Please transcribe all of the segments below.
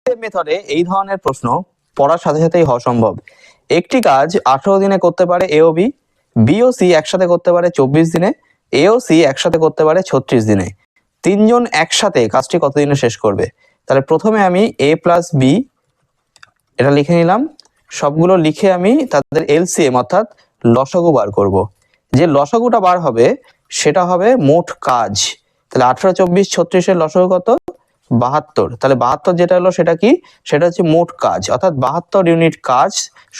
মেথডে এই ধরনের প্রশ্ন পড়ার সাথে সাথেই হওয়া সম্ভব। একটি কাজ 18 দিনে করতে পারে এ ও বি, বি ও সি একসাথে করতে পারে 24 দিনে, এ ও সি একসাথে করতে পারে 36 দিনে। তিনজন একসাথে কাজটি কত দিনে শেষ করবে? তাহলে প্রথমে আমি এ প্লাস বি এটা লিখে নিলাম। সবগুলো লিখে আমি তাদের এলসিএম অর্থাৎ লসাগু বার করব। যে লসাগুটা বার হবে সেটা হবে মোট কাজ। তাহলে 18, 24, 36 লসাগু কত? 72। তাহলে 72 যেটা হলো সেটা কি? সেটা হচ্ছে মোট কাজ, অর্থাৎ 72 ইউনিট কাজ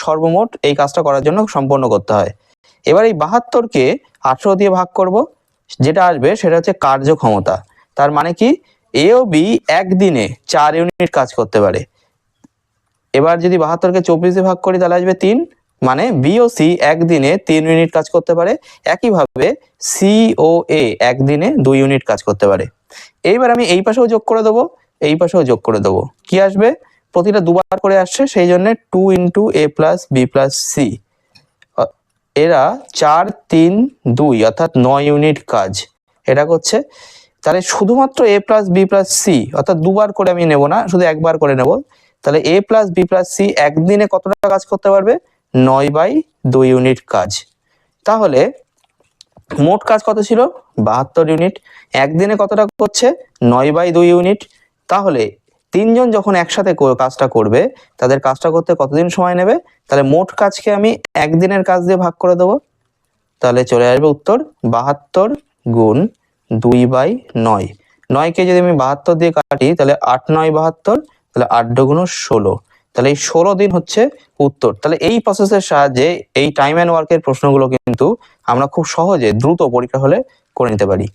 সর্বমোট এই কাজটা করার জন্য সম্পন্ন করতে হয়। এবার এই 72কে 18 দিয়ে ভাগ করব, যেটা আসবে সেটা হচ্ছে কার্যক্ষমতা। তার মানে কি এ ও বি একদিনে 4 ইউনিট কাজ করতে পারে। এবার যদি 72কে 24 দিয়ে ভাগ করি তাহলে আসবে 3, মানে বি ও সি একদিনে 3 ইউনিট কাজ করতে পারে। একইভাবে সি ও এ একদিনে 2 ইউনিট কাজ করতে পারে। এইবার আমি এই পাশেও যোগ করে দেবো, এই পাশেও যোগ করে দেবো। কি আসবে? প্রতিটা দুবার করে আসছে, সেই জন্য 2 ইন্টু এ প্লাস বি প্লাস সি। এরা 4, 3, 2 অর্থাৎ 9 ইউনিট কাজ এটা করছে। তাহলে শুধুমাত্র এ প্লাস বি প্লাস সি অর্থাৎ দুবার করে আমি নেব না, শুধু একবার করে নেব। তাহলে এ প্লাস বি প্লাস সি একদিনে কতটা কাজ করতে পারবে? 9/2 ইউনিট কাজ। তাহলে মোট কাজ কত ছিল? 72 ইউনিট। একদিনে কতটা করছে? 9/2 ইউনিট। তাহলে তিনজন যখন একসাথে কাজটা করবে তাদের কাজটা করতে কতদিন সময় নেবে? তাহলে মোট কাজকে আমি একদিনের কাজ দিয়ে ভাগ করে দেবো। তাহলে চলে আসবে উত্তর 72 গুণ 2/9। 9কে যদি আমি 72 দিয়ে কাটি তাহলে 8, 9, 72, তাহলে 8 দুগুণ 16। তাহলে এই 16 দিন হচ্ছে উত্তর। তাহলে এই প্রসেসের সাহায্যে এই টাইম অ্যান্ড ওয়ার্কের প্রশ্নগুলো কিন্তু আমরা খুব সহজে দ্রুত পরীক্ষা হলে করে নিতে পারি।